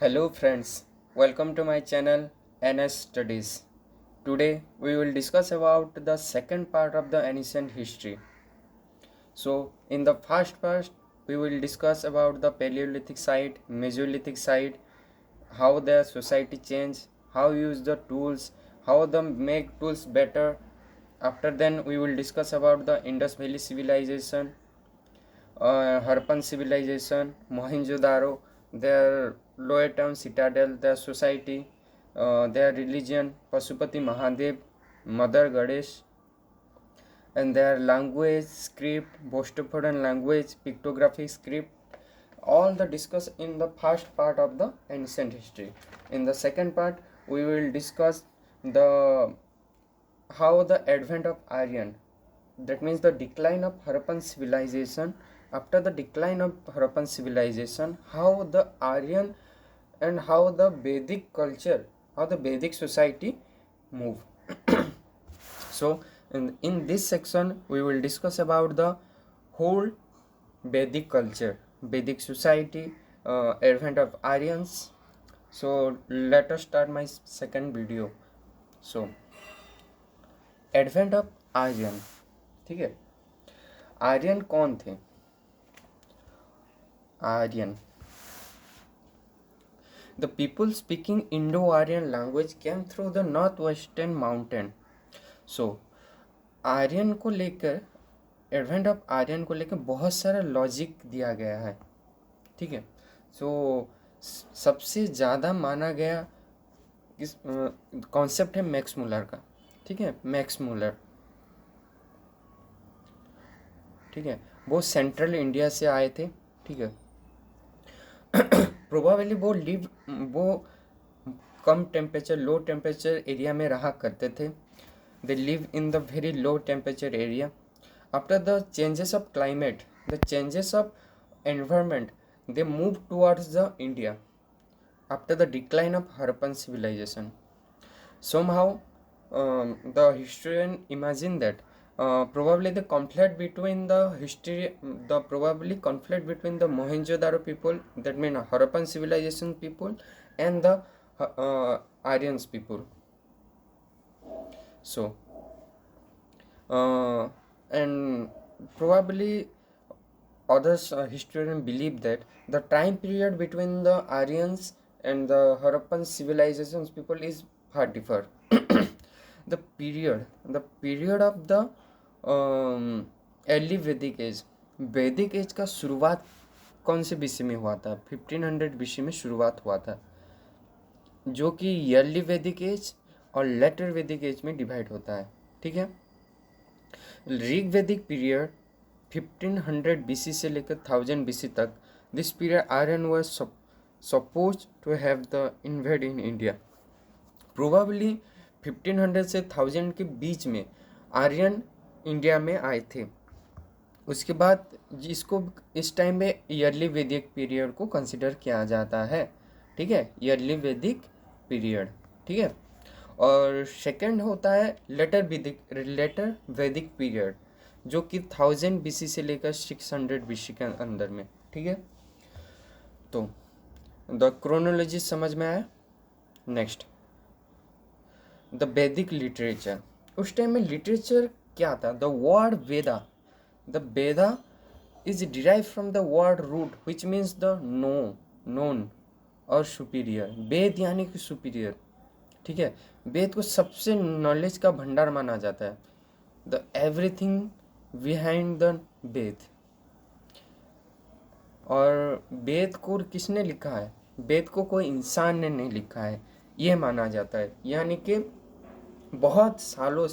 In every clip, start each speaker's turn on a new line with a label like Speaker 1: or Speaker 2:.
Speaker 1: Hello friends, welcome to my channel NS Studies. Today we will discuss about the second part of the ancient history. So in the first part we will discuss about the Paleolithic side, Mesolithic side, how the society changed, how use the tools, how the make tools better. After then we will discuss about the Indus Valley civilization, Harappan civilization, Mohenjo-daro, their lower town citadel, their society, their religion, Pasupati Mahadev, Mother Ganesh, and their language, script, Bostophodan language, pictography, script, all the discuss in the first part of the ancient history. In the second part, we will discuss the how the advent of Aryan, that means the decline of Harappan civilization. After the decline of Harappan civilization, how the Aryan and how the Vedic culture, how the Vedic society move. So in this section we will discuss about the whole Vedic culture, Vedic society, advent of Aryans. So let us start my second video. So advent of Aryan, ठीक है। आर्यन कौन थे? Aryan, the people speaking Indo Aryan language came through the north western mountain. So Aryan को लेकर, advent of Aryan को लेकर बहुत सारा लॉजिक दिया गया है, ठीक है। सो सबसे ज़्यादा माना गया इस कॉन्सेप्ट है मैक्स मुलर का, ठीक है। मैक्स मुलर, ठीक है, वो सेंट्रल इंडिया से आए थे, ठीक है। प्रोबेबली वो कम टेम्परेचर, लो टेम्परेचर एरिया में रहा करते थे। They live in the very low temperature area. After the changes of climate, the changes of environment, they move towards the India after the decline of Harappan civilization. Somehow, the historian imagine that probably the conflict between the Mohenjo-daro people, that mean Harappan civilization people, and the Aryans people. So, and probably others historians believe that the time period between the Aryans and the Harappan civilizations people is far different. the period of the early वैदिक as का शुरुआत कौन से BC में हुआ था? 1500 BC में शुरुआत हुआ था, जो कि अर्ली वैदिक एज और लेटर वैदिक एज में डिवाइड होता है, ठीक है। ऋग वैदिक पीरियड 1500 बीसी से लेकर 1000 बीसी तक, this period Aryan was suppose to have the invade in India. Probably 1500 से 1000 के बीच में आर्यन इंडिया में आए थे। उसके बाद जिसको इस टाइम में ईयरली वैदिक पीरियड को कंसिडर किया जाता है, ठीक है, ईयरली वैदिक पीरियड, ठीक है। और सेकंड होता है लेटर वैदिक पीरियड, जो कि 1000 बीसी से लेकर 600 बीसी के अंदर में, ठीक है। तो द क्रोनोलॉजी समझ में आया। Next, the Vedic literature. उस टाइम में लिटरेचर क्या था? The word Veda, the Veda is derive from the word root which means the known or superior. Veda यानी कि सुपीरियर, ठीक है। वेद को सबसे नॉलेज का भंडार माना जाता है, द एवरीथिंग बिहाइंड द वेद। और वेद को किसने लिखा है? वेद को कोई इंसान ने नहीं लिखा है, यह माना जाता है। यानी कि बहुत सालों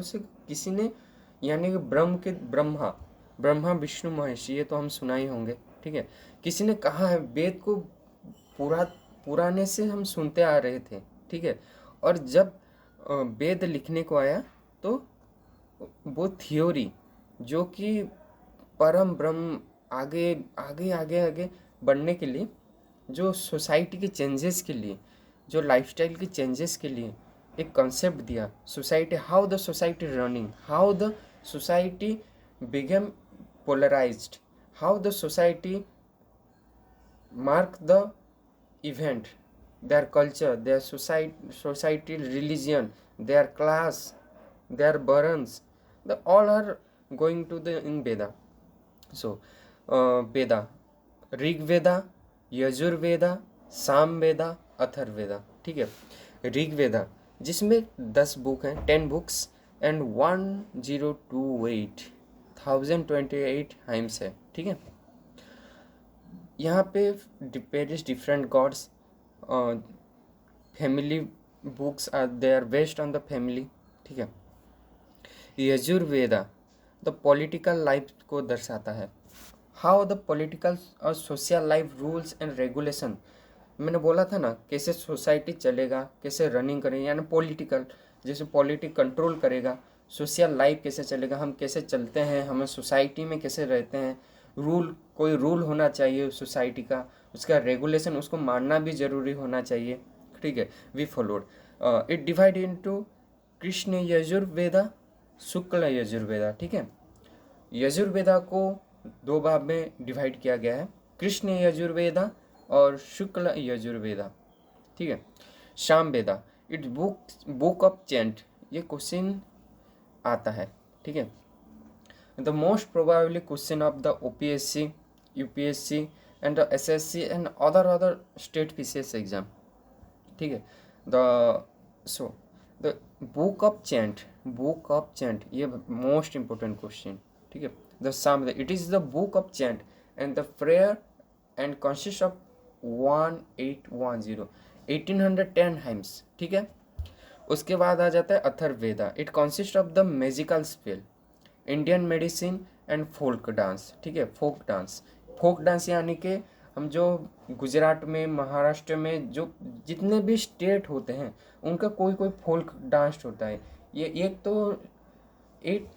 Speaker 1: से किसी ने, यानी कि ब्रह्मा विष्णु महेश, ये तो हम सुना ही होंगे, ठीक है। किसी ने कहा है, वेद को पुराने से हम सुनते आ रहे थे, ठीक है। और जब वेद लिखने को आया तो वो थ्योरी, जो कि परम ब्रह्म आगे बढ़ने के लिए, जो सोसाइटी के चेंजेस के लिए, जो लाइफस्टाइल के चेंजेस के लिए एक कॉन्सेप्ट दिया, society, how the society running, how the society became polarised, how the society mark the event, their culture, their society, religion, their class, their burdens, the all are going to the in Veda. So Veda, Rig Veda, Yajurveda, Sama Veda, Atharvaveda, ठीक है। ऋग वेदा जिसमें 10 book हैं, 10 books and 1028 hymns है, ठीक है। यहाँ पे various different gods, family books are they are based on the family, ठीक है। यजुर्वेदा द पॉलिटिकल लाइफ को दर्शाता है, हाउ द पॉलिटिकल और social life rules and regulation, मैंने बोला था ना कैसे सोसाइटी चलेगा, कैसे रनिंग करेंगे, यानी पॉलिटिकल, जैसे पॉलिटिक कंट्रोल करेगा, सोशल लाइफ कैसे चलेगा, हम कैसे चलते हैं, हमें सोसाइटी में कैसे रहते हैं, रूल, कोई रूल होना चाहिए सोसाइटी का, उसका रेगुलेशन, उसको मानना भी ज़रूरी होना चाहिए, ठीक है। We followed it divide into Krishna Yajurveda, Shukla Yajurveda, ठीक है। यजुर्वेदा को 2 भाग में डिवाइड किया गया है, कृष्ण यजुर्वेदा और शुक्ल यजुर्वेदा, ठीक है। शाम वेदा इट्स बुक ऑफ चैंट, ये क्वेश्चन आता है, ठीक है। The most probably question of the OPSC, UPSC and the SSC and other state PCS exam, ठीक है। The so the book of chant ये मोस्ट इंपॉर्टेंट क्वेश्चन, ठीक है। द साम it is the book of chant and the prayer and consist of 1810 hymns, ठीक है। उसके बाद आ जाता है Atharvaveda, it consist of the magical spell, Indian medicine and folk dance, ठीक है। फोक डांस यानी कि हम जो गुजरात में, महाराष्ट्र में जो जितने भी स्टेट होते हैं उनका कोई कोई फोल्क डांस होता है। ये एक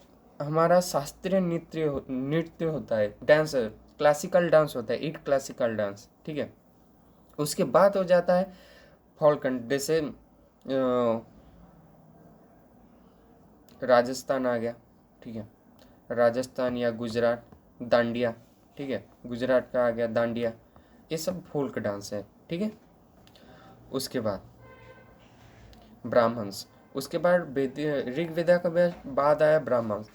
Speaker 1: हमारा शास्त्रीय नृत्य होता है, डांस, क्लासिकल डांस होता है, 8 क्लासिकल डांस, ठीक है। उसके बाद हो जाता है फोल्क, जैसे राजस्थान आ गया, ठीक है, राजस्थान या गुजरात, दांडिया, ठीक है, गुजरात का आ गया दांडिया, ये सब फोल्क डांस है, ठीक है। उसके बाद ब्राह्मण्स, उसके बाद ऋग वेदा का बाद आया Brahmanas.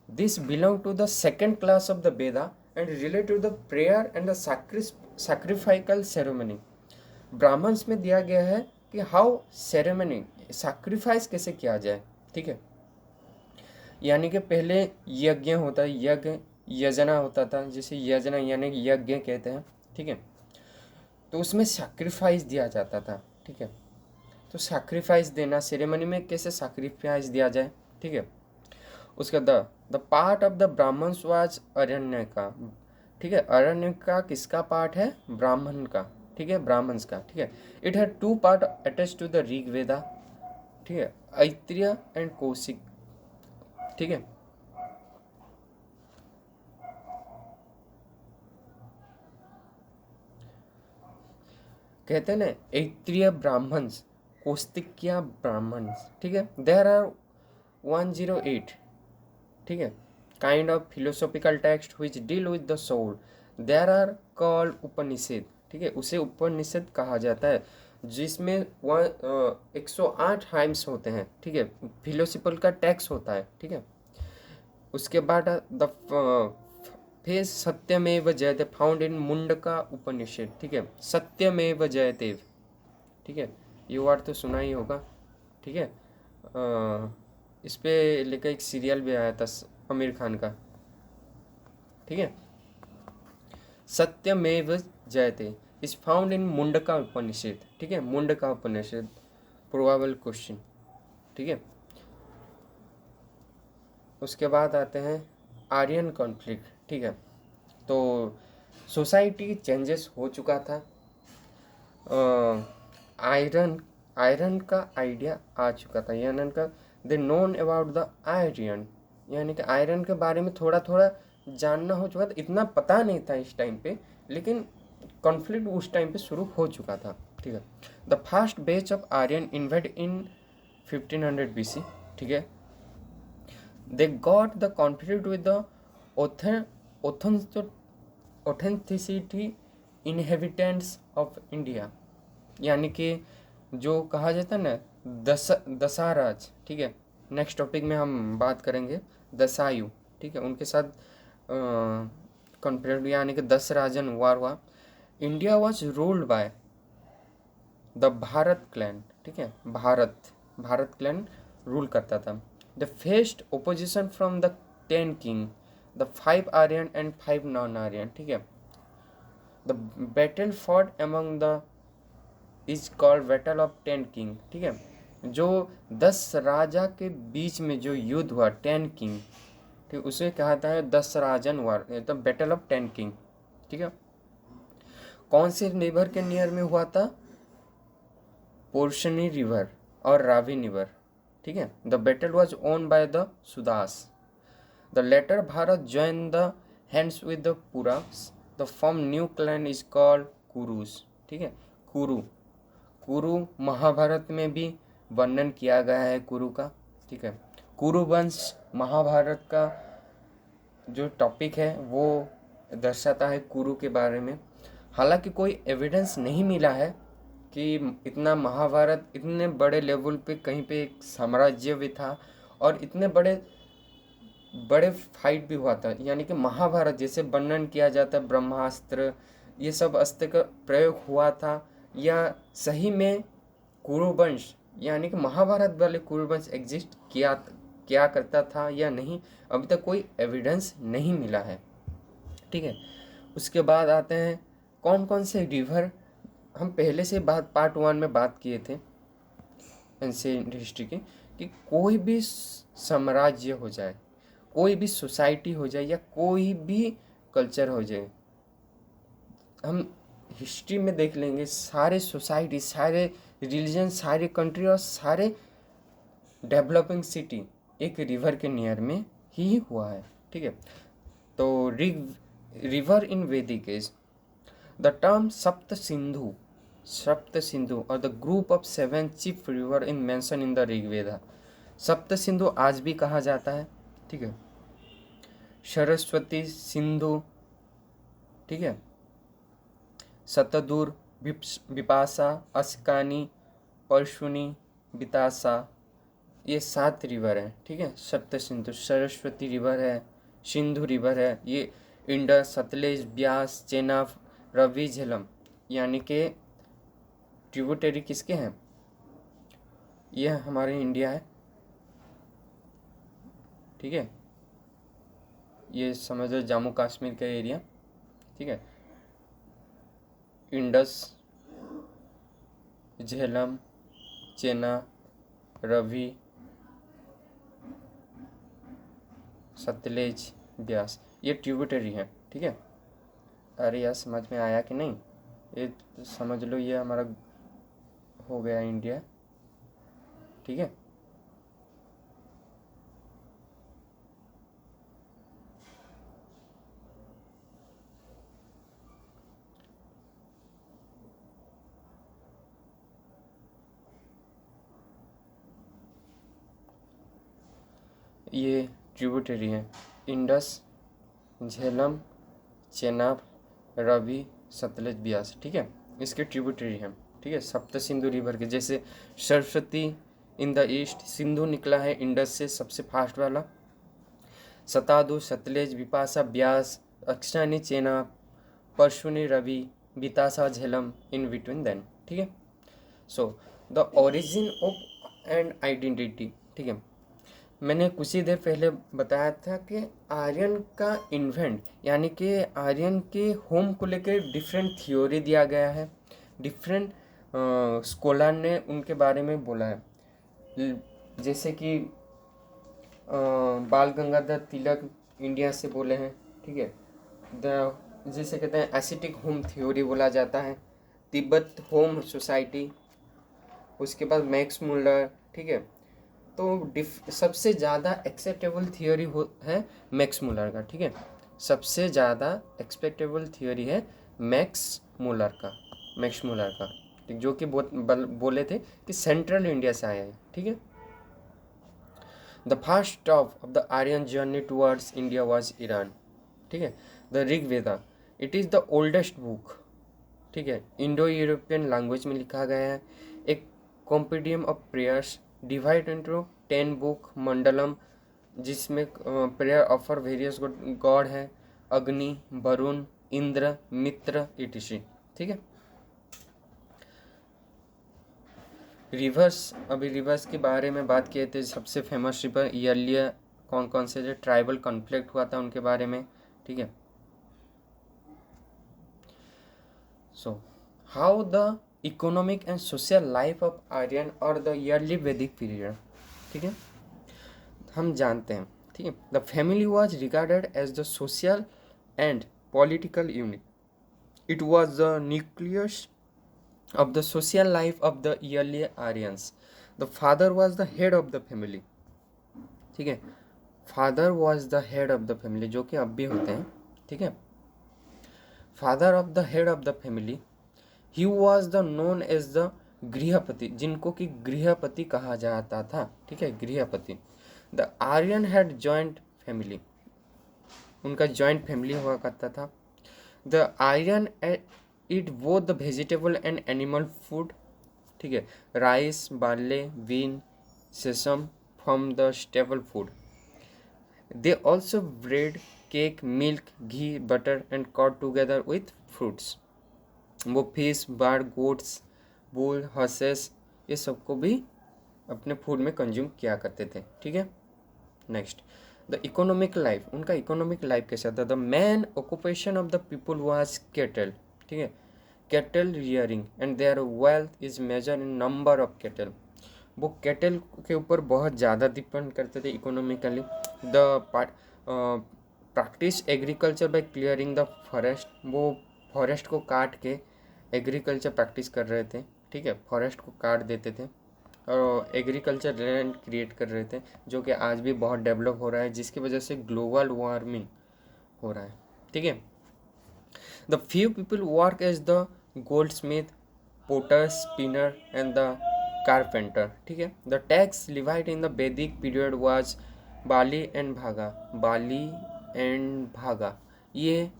Speaker 1: This belong to the second class of the Veda and relate to the prayer and the sacrificial ceremony. Brahmanas में दिया गया है कि हाउ सेरेमनी, सैक्रिफाइस कैसे किया जाए, ठीक है। यानी कि पहले यज्ञ होता है, यजना होता था, जिसे यजना यानी यज्ञ कहते हैं, ठीक है। तो उसमें सैक्रिफाइस दिया जाता था, ठीक है। तो सैक्रिफाइस देना, सेरेमनी में कैसे सैक्रिफाइस दिया जाए, ठीक है। उसका the part of the Brahmanas was Aranya का, ठीक है। अरण्य का किसका पार्ट है? ब्राह्मण का, ठीक है, ब्राह्मण्स का, ठीक है। It had 2 part attach to the Rig Veda, ठीक है, ऐत्रेय एंड कौशिक, ठीक है। कहते हैं ना ऐत्रेय ब्राह्मण्स, कौशिकिया ब्राह्मण्स, ठीक है। देयर आर 108, ठीक है, kind of philosophical text which deal with the soul, there are called Upanishad, ठीक है, उसे उपनिषद कहा जाता है, जिसमें 108 हाइम्स होते हैं, ठीक है, फिलोसफिकल का टेक्स्ट होता है, ठीक है। उसके बाद द फेज सत्यमेव जयते फाउंड इन मुंडका उपनिषद, ठीक है, सत्यमेव जयते, ठीक है, ये वर्ड तो सुना ही होगा, ठीक है। इस पे लेकर एक सीरियल भी आया था आमिर खान का, ठीक है। सत्यमेव जयते इज फाउंड इन मुंडका उपनिषद, ठीक है, मुंडका उपनिषद, प्रोबेबल क्वेश्चन, ठीक है। उसके बाद आते हैं आर्यन कॉन्फ्लिक्ट, ठीक है। तो सोसाइटी चेंजेस हो चुका था, आयरन का आइडिया आ चुका था, यानी का दे नोन अबाउट द आयरन, यानी कि आयरन के बारे में थोड़ा थोड़ा जानना हो चुका था, इतना पता नहीं था इस टाइम पे, लेकिन कॉन्फ्लिक्ट उस टाइम पे शुरू हो चुका था, ठीक है। The first batch of Aryan invade in 1500 BC, ठीक है। They got the conflict with the authenticity inhabitants of India, यानी कि जो कहा जाता है ना दशाराज, ठीक है। नेक्स्ट टॉपिक में हम बात करेंगे दशायु, ठीक है, उनके साथ कंपेयर, यानी कि 10 राजन वार हुआ। India was ruled by the Bharat clan, ठीक है, भारत क्लैन रूल करता था। The faced opposition from the 10 king, the 5 Aryan and 5 non Aryan, ठीक है। The battle fought among the is called battle of 10 king, ठीक है। जो 10 राजा के बीच में जो युद्ध हुआ 10 किंग, ठीक, उसे कहता है 10 राजन वार, तो बैटल ऑफ 10 किंग, ठीक है। कौन से रिवर के नियर में हुआ था? पोर्शनी रिवर और रावी रिवर, ठीक है। The battle was won by the Sudas. The latter Bharata join the hands with the Puras, the form new clan is called Kurus, ठीक है। कुरु, कुरु महाभारत में भी वर्णन किया गया है कुरु का, ठीक है। कुरु वंश महाभारत का जो टॉपिक है वो दर्शाता है कुरु के बारे में। हालांकि कोई एविडेंस नहीं मिला है कि इतना महाभारत इतने बड़े लेवल पे कहीं पे एक साम्राज्य भी था और इतने बड़े बड़े फाइट भी हुआ था। यानी कि महाभारत जैसे वर्णन किया जाता है, ब्रह्मास्त्र, ये सब अस्त्र का प्रयोग हुआ था, या सही में कुरुवंश यानी कि महाभारत वाले कुरुवंश एग्जिस्ट क्या करता था या नहीं, अभी तक कोई एविडेंस नहीं मिला है, ठीक है। उसके बाद आते हैं कौन कौन से रिवर, हम पहले से बात पार्ट 1 में बात किए थे एंशिएंट हिस्ट्री की, कि कोई भी साम्राज्य हो जाए, कोई भी सोसाइटी हो जाए या कोई भी कल्चर हो जाए, हम हिस्ट्री में देख लेंगे सारे सोसाइटी, सारे रिलीजन, सारे कंट्री और सारे डेवलपिंग सिटी एक रिवर के नियर में ही हुआ है, ठीक है। तो रिवर इन वैदिक एज, द टर्म सप्त सिंधु और the group of 7 chief river in mention in the Rigveda. सप्त सिंधु आज भी कहा जाता है, ठीक है। सरस्वती, सिंधु, ठीक है, सतदुर, विपाशा, अस्कानी, परशुनी, बितासा, ये 7 रिवर हैं, ठीक है। सप्त सिंधु, सरस्वती रिवर है, सिंधु रिवर है, ये इंडस, सतलेज, ब्यास, चेनाब, रवि, झेलम, यानी कि ट्रिब्यूटरी किसके हैं? ये हमारे इंडिया है, ठीक है। ये समझ लो जम्मू कश्मीर का एरिया, ठीक है। इंडस, झेलम, चेना, रवि, सतलेज, ब्यास, ये ट्रिब्यूटरी हैं, ठीक है। अरे यार समझ में आया कि नहीं? ये समझ लो ये हमारा हो गया इंडिया, ठीक है। ये ट्रिब्यूटरी हैं, इंडस, झेलम, चेनाब, रवि, सतलज, ब्यास, ठीक है, इसके ट्रिब्यूटरी हैं, ठीक है। सप्त सिंधु रिवर के, जैसे Saraswati in the east, Sindhu निकला है इंडस से सबसे फास्ट वाला, Satadru, Sutlej, Vipasha, Beas, Akshani, Chenab, Parushni, Ravi, Bitasa, Jhelum in between then, ठीक है। So the origin of and identity, ठीक है। मैंने कुछ ही देर पहले बताया था कि आर्यन का इन्वेंट, यानी कि आर्यन के होम को लेकर डिफरेंट थ्योरी दिया गया है, डिफरेंट स्कॉलर ने उनके बारे में बोला है। जैसे कि बाल गंगाधर तिलक इंडिया से बोले हैं, ठीक है। जैसे कहते हैं एसिटिक होम थ्योरी बोला जाता है, तिब्बत होम सोसाइटी, उसके बाद मैक्स मुलर, ठीक है। तो सबसे ज़्यादा एक्सेप्टेबल थियोरी है मैक्स मुलर का, ठीक है। सबसे ज़्यादा एक्सेप्टेबल थियोरी है मैक्स मुलर का, जो कि बोले थे कि सेंट्रल इंडिया से आया है, ठीक है। The first stop of the Aryan journey towards India was Iran, ठीक है। The Rigveda, it is the oldest book, ठीक है, इंडो यूरोपियन लैंग्वेज में लिखा गया है। एक compendium of prayers divide into 10 book mandalam, जिसमें प्रेयर ऑफर वेरियस गॉड है, अग्नि, वरुण, इंद्र, मित्र, इटिशी। ठीक है, रिवर्स, अभी रिवर्स के बारे में बात किए थे। सबसे फेमस रिवर ईयरली कौन कौन से जो ट्राइबल कॉन्फ्लिक्ट हुआ था उनके बारे में। ठीक है, so how the economic and social life of Aryan और द ईयरली वैदिक पीरियड। ठीक है, हम जानते हैं। ठीक है, the family was regarded as the social and political unit. It was the nucleus of the social life of the early Aryans. The father was the head of the family. ठीक है, father was the head of the family, जो कि अब भी होते हैं। ठीक है, father of the head of the family, he was the known as the grihapati, जिनको कि गृहपति कहा जाता था। ठीक है, गृहपति। The Aryan had joint family, उनका जॉइंट फैमिली हुआ करता था। The Aryan eat both the vegetable and animal food. ठीक है, rice, barley, bean, sesame from the staple food. They also bread, cake, milk, ghee, butter and cod together with fruits. वो fish, bird, goats, bull, horses, ये सबको भी अपने food में consume किया करते थे। ठीक है, नेक्स्ट द इकोनॉमिक लाइफ, उनका इकोनॉमिक लाइफ कैसा था। The main occupation of the people was cattle. ठीक है, cattle rearing and their wealth is measure in number of cattle. वो कैटल के ऊपर बहुत ज़्यादा डिपेंड करते थे economically. The practice agriculture by clearing the forest, वो फॉरेस्ट को काट के एग्रीकल्चर प्रैक्टिस कर रहे थे। ठीक है, फॉरेस्ट को काट देते थे और एग्रीकल्चर लैंड क्रिएट कर रहे थे, जो कि आज भी बहुत डेवलप हो रहा है, जिसकी वजह से ग्लोबल वार्मिंग हो रहा है। ठीक है, the few people work as the goldsmith, potter, spinner and the carpenter. ठीक है, the tax levied in the Vedic period was Bali and Bhaga. Bali and भागा, ये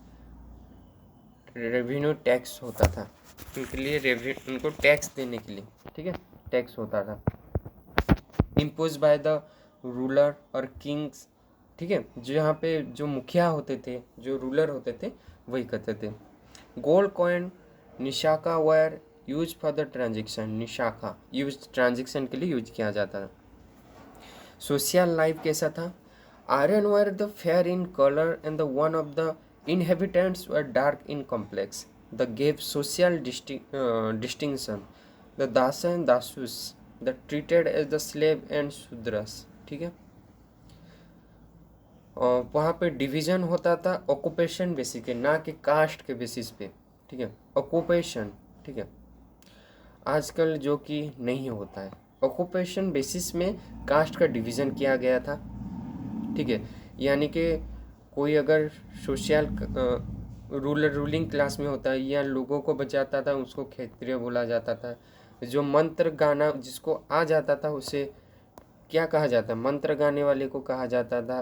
Speaker 1: रेवेन्यू टैक्स होता था उनके लिए, उनको टैक्स देने के लिए। ठीक है, टैक्स होता था इम्पोज बाय द रूलर और किंग्स। ठीक है, जो यहाँ पे जो मुखिया होते थे, जो रूलर होते थे, वही करते थे। Gold coin nishka were use for the transaction. Nishka use transaction के लिए यूज किया जाता था। सोशल लाइफ कैसा था। Aryan were the fair in colour and the one of the inhabitants were dark in complex. They gave social distinction. The dasa and dasus, the treated as the slave and shudras. ठीक है, और वहाँ पे division होता था occupation basis के, ना कि कास्ट के बेसिस पे। ठीक है, ऑक्यूपेशन। ठीक है, आजकल जो कि नहीं होता है, ऑक्यूपेशन बेसिस में कास्ट का डिवीज़न किया गया था। ठीक है, यानी कि कोई अगर सोशल रूलिंग क्लास में होता है या लोगों को बचाता था, उसको क्षत्रिय बोला जाता था। जो मंत्र गाना जिसको आ जाता था उसे क्या कहा जाता, मंत्र गाने वाले को कहा जाता था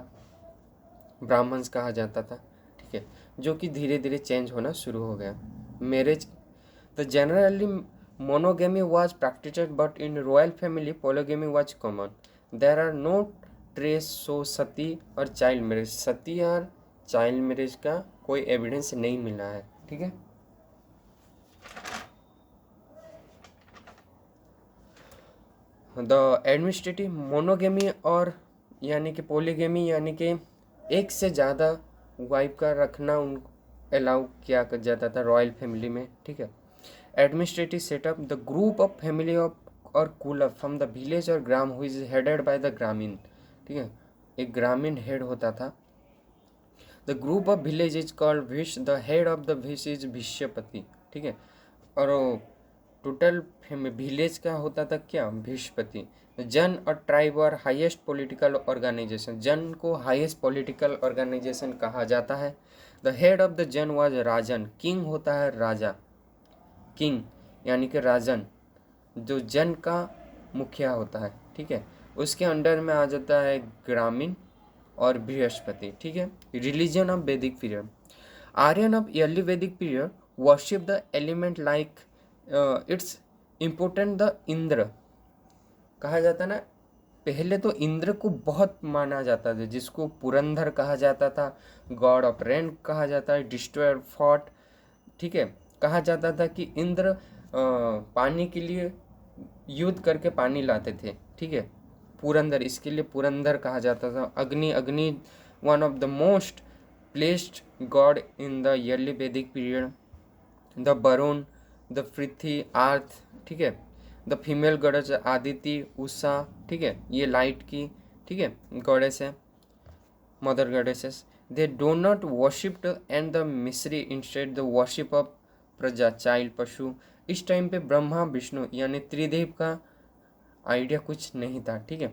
Speaker 1: ब्राह्मण्स कहा जाता था। ठीक है, जो कि धीरे धीरे चेंज होना शुरू हो गया। Marriage, the generally monogamy was practised but in royal family polygamy was common. There are no trace so sati और चाइल्ड मैरिज। सती और चाइल्ड मैरिज का कोई एविडेंस नहीं मिला है। ठीक है, द एडमिनिस्ट्रेटिव मोनोगेमी और यानी कि पोलीगेमी, यानी कि एक से ज़्यादा वाइफ का रखना उन अलाउ किया जाता था रॉयल फैमिली में। ठीक है, administrative setup, the group of family of और कुल फ्रॉम द विलेज और gram who is headed by the gramin. ठीक है, एक ग्रामीण हेड होता था। The group of village is called bhish, the head of the bhish is bhishyapati. ठीक है, और टोटल विलेज का होता था क्या, भिष्पति। जन और ट्राइब और हाईएस्ट पॉलिटिकल ऑर्गेनाइजेशन, जन को हाईएस्ट पॉलिटिकल ऑर्गेनाइजेशन कहा जाता है। द हेड ऑफ द जन वाज राजन, किंग होता है राजा, किंग यानी कि राजन, जो जन का मुखिया होता है। ठीक है, उसके अंडर में आ जाता है ग्रामीण और बृहस्पति। ठीक है, रिलीजन ऑफ वैदिक पीरियड, आर्यन ऑफ अर्ली वैदिक period worship the element like it's important the Indra कहा जाता ना। पहले तो इंद्र को बहुत माना जाता था, जिसको पुरंदर कहा जाता था, गॉड ऑफ रेन कहा जाता है, डिस्ट्रॉयर फॉट, ठीक है। कहा जाता था कि इंद्र पानी के लिए युद्ध करके पानी लाते थे, ठीक है। पुरंदर, इसके लिए पुरंदर कहा जाता था। अग्नि, अग्नि one of the most placed God in the early वैदिक पीरियड। द वरुण, द पृथ्वी, अर्थ, ठीक है। The female goddess Aditi, Usha, ठीक है, ये लाइट की, ठीक है, गॉडेस है, mother goddesses. They do not worship and the मिस्री इंस्टेड द वर्शिप ऑफ प्रजा, चाइल्ड, पशु। इस टाइम पे ब्रह्मा विष्णु यानी त्रिदेव का आइडिया कुछ नहीं था, ठीक है।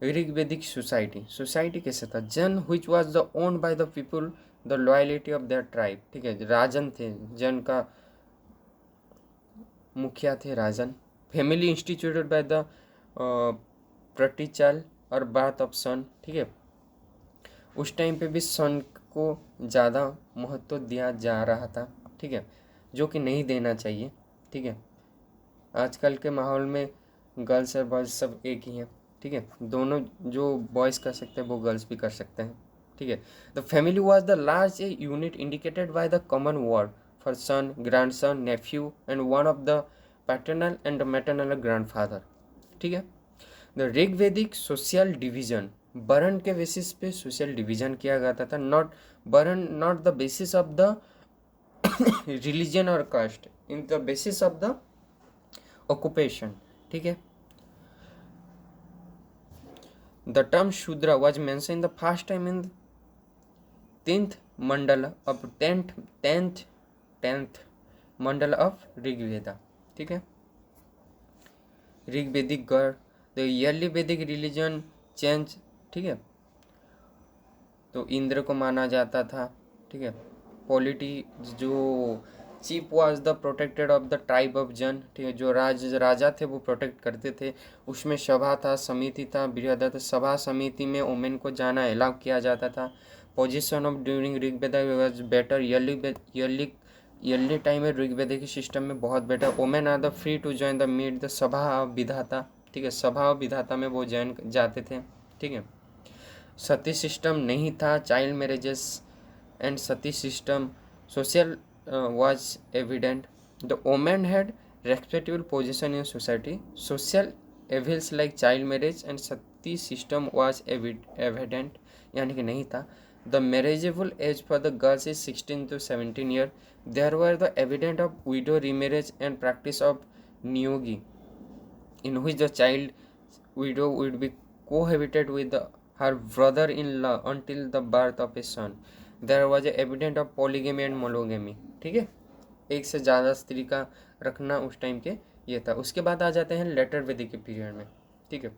Speaker 1: ऋग्वेदिक सोसाइटी, सोसाइटी कैसे था? जन which was the owned by the people, the loyalty of their tribe, ठीक है। राजन थे, जन का मुखिया थे राजन। फैमिली इंस्टीट्यूटेड बाय द प्रतिचाल और बार्थ ऑफ सन, ठीक है। उस टाइम पे भी सन को ज़्यादा महत्व दिया जा रहा था, ठीक है, जो कि नहीं देना चाहिए, ठीक है। आजकल के माहौल में गर्ल्स और बॉयज़ सब एक ही हैं, ठीक है। दोनों जो बॉयज़ कर सकते हैं वो गर्ल्स भी कर सकते हैं, ठीक है। The family was the large unit indicated by the common word for son, grandson, nephew and one of the paternal and maternal grandfather, ठीक है। द ऋग्वेदिक सोशल डिवीजन, वर्ण के बेसिस पे सोशल डिवीजन किया जाता था, not varna, not the basis of the religion और caste, in the basis of the occupation, ठीक है। The term shudra was mention the first time in 10th mandal of 10th mandal of Rigveda, ठीक है। Rigvedic god, the early Vedic religion change, ठीक है। तो इंद्र को माना जाता था, ठीक है। पॉलिटी, जो chief was the protected of the tribe of जन, ठीक है। जो राजा थे वो प्रोटेक्ट करते थे। उसमें सभा था, समिति था, बृहद सभा समिति में वोमेन को जाना अलाउ किया जाता था। Position of during Rigveda was better, early time में ऋग्वेदा के सिस्टम में बहुत better. Women are the free to join the meet the Sabha of Vidatha, ठीक है। सभा ऑफ विधाता में वो ज्वाइन जाते थे, ठीक है। सती सिस्टम नहीं था, child marriages and Sati system, social was evident. The women had respectable position in society. Social evils like child marriage and sati system was evident, यानी कि नहीं था. The marriageable age for the girls is 16 to 17 years. There were the evidence of widow remarriage and practice of neogi, in which the child widow would be cohabited with her brother-in-law until the birth of a son. There was a evidence of polygamy and monogamy, ठीक है, एक से ज़्यादा स्त्री का रखना उस time के ये था। उसके बाद आ जाते हैं लेटर वैदिक के पीरियड में, ठीक है।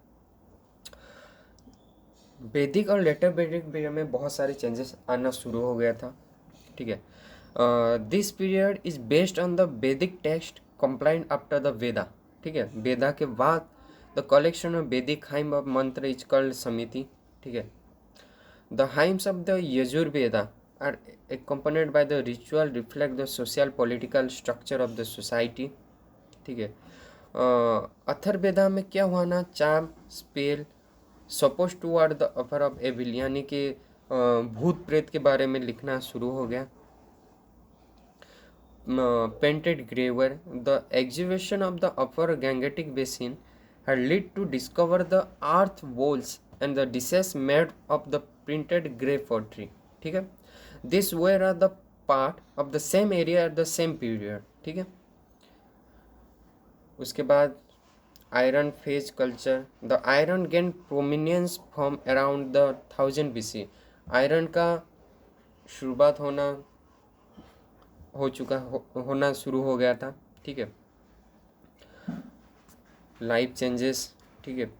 Speaker 1: वैदिक और लेटर वैदिक पीरियड में बहुत सारे चेंजेस आना शुरू हो गया था, ठीक है। This period is based on the वैदिक टेक्स्ट कंप्लाइंट आफ्टर द वेदा, ठीक है। वेदा के बाद द कलेक्शन ऑफ वैदिक हाइम ऑफ मंत्र इज कॉल्ड समिति, ठीक है। The hymns of the Yajurveda are accompanied by the ritual reflect the social political structure of the society, ठीक है। अथर्ववेदा में क्या हुआ ना, charm, spell, suppose toward the offer of evil, यानी कि भूत प्रेत के बारे में लिखना शुरू हो गया। Painted graver, the exhibition of the upper Gangetic basin had led to discover the earth walls and the dishes made of the printed grave pottery, ठीक है। This were the part of the same area at the same period, ठीक है। उसके बाद iron phase culture, the iron gain prominence from around the 1000 BC, iron का शुरुआत होना शुरू हो गया था, ठीक है। लाइफ चेंजेस, ठीक है।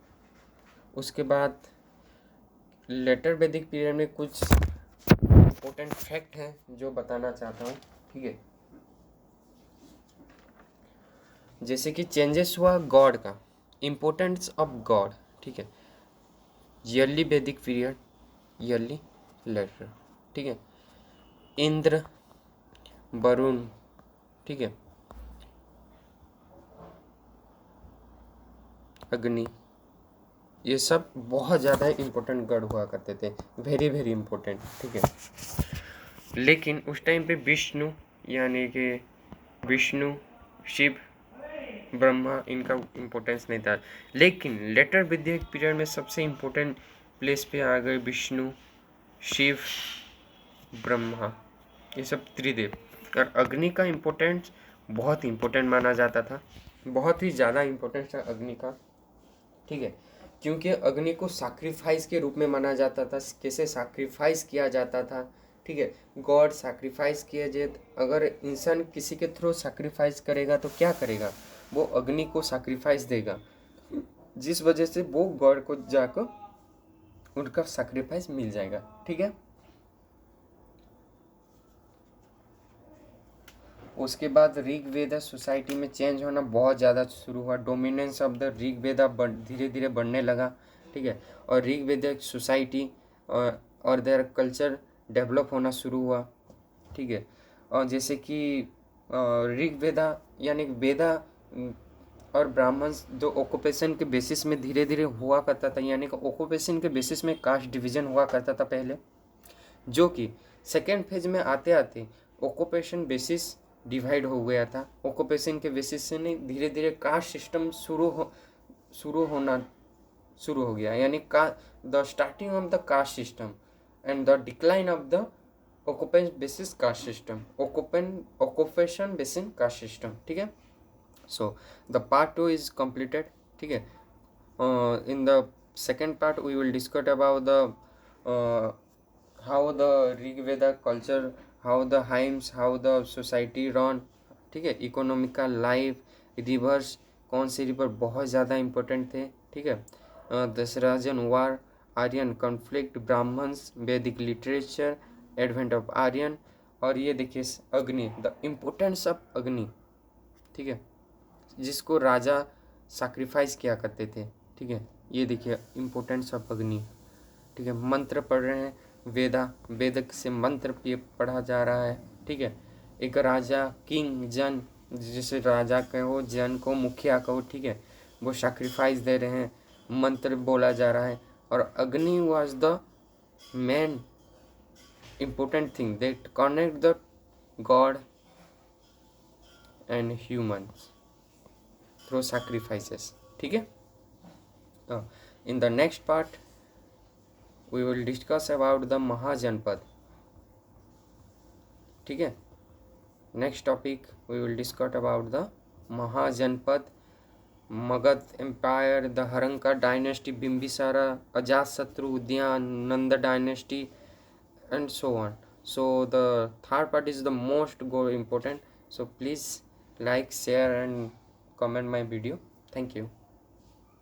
Speaker 1: उसके बाद लेटर वैदिक पीरियड में कुछ इम्पोर्टेंट फैक्ट है जो बताना चाहता हूँ, ठीक है। जैसे कि चेंजेस हुआ गॉड का, इम्पोर्टेंस ऑफ गॉड, ठीक है। ईयरली वैदिक पीरियड, ईयरली लेटर, ठीक है। इंद्र, वरुण, ठीक है, अग्नि, ये सब बहुत ज़्यादा इम्पोर्टेंट गॉड हुआ करते थे, वेरी वेरी इम्पोर्टेंट, ठीक है। लेकिन उस टाइम पे विष्णु, यानी कि विष्णु, शिव, ब्रह्मा, इनका इम्पोर्टेंस नहीं था। लेकिन लेटर वैदिक पीरियड में सबसे इम्पोर्टेंट प्लेस पे आ गए विष्णु, शिव, ब्रह्मा, ये सब त्रिदेव। और अग्नि का इम्पोर्टेंस बहुत इम्पोर्टेंट माना जाता था, बहुत ही ज़्यादा इम्पोर्टेंस था अग्नि का, ठीक है, क्योंकि अग्नि को सैक्रिफाइस के रूप में माना जाता था। कैसे सैक्रिफाइस किया जाता था, ठीक है, गॉड सैक्रिफाइस किया जाए। अगर इंसान किसी के थ्रू सैक्रिफाइस करेगा तो क्या करेगा, वो अग्नि को सैक्रिफाइस देगा, जिस वजह से वो गॉड को जाकर उनका सैक्रिफाइस मिल जाएगा, ठीक है। उसके बाद ऋग वेदा सोसाइटी में चेंज होना बहुत ज़्यादा शुरू हुआ। डोमिनेंस ऑफ द ऋग वेदा धीरे धीरे बढ़ने लगा, ठीक है, और ऋग वेदा सोसाइटी और देयर कल्चर डेवलप होना शुरू हुआ, ठीक है। और जैसे कि ऋग वेदा यानी वेदा और ब्राह्मण्स जो ऑक्यूपेशन के बेसिस में धीरे धीरे हुआ करता था, यानी कि ऑक्यूपेशन के बेसिस में कास्ट डिवीजन हुआ करता था पहले, जो कि सेकेंड फेज में आते आते ऑक्यूपेशन बेसिस डिवाइड हो गया था। ऑक्यूपेशन के बेसिस से नहीं, धीरे धीरे कास्ट सिस्टम होना शुरू हो गया, यानी का the starting of the caste system and the decline of the occupation basis caste system, occupation basis caste system, ठीक है। So the part 2 is completed, ठीक है। In the second part we will discuss about the how the Rig Veda culture, how the hymns, how the society run, ठीक है, economical life, reverse, कौन से river बहुत ज़्यादा इम्पोर्टेंट थे, ठीक है, दशराजन वार, आर्यन कॉन्फ्लिक्ट, ब्राह्मण्स, वैदिक लिटरेचर, एडवेंट ऑफ आर्यन, और ये देखिए अग्नि, द इम्पोर्टेंस ऑफ अग्नि, ठीक है, जिसको राजा सैक्रिफाइस किया करते थे, ठीक है, ये देखिए इम्पोर्टेंस ऑफ अग्नि, ठीक है। मंत्र पढ़ रहे हैं, वेदक से मंत्र पढ़ा जा रहा है, ठीक है। एक राजा, किंग, जन, जिसे राजा कहो, जन को मुखिया कहो, ठीक है, वो सैक्रिफाइस दे रहे हैं, मंत्र बोला जा रहा है। और Agni was the main important thing that connect the god and humans through sacrifices, ठीक है। In the next part we will discuss about the mahajanapada, ठीक है। Next topic we will discuss about the mahajanapada, Magadha empire, the Haryanka dynasty, Bimbisara, Ajatashatru, Udayin, Nanda dynasty, and so on. So the third part is the most important. So please like, share and comment my video. Thank you.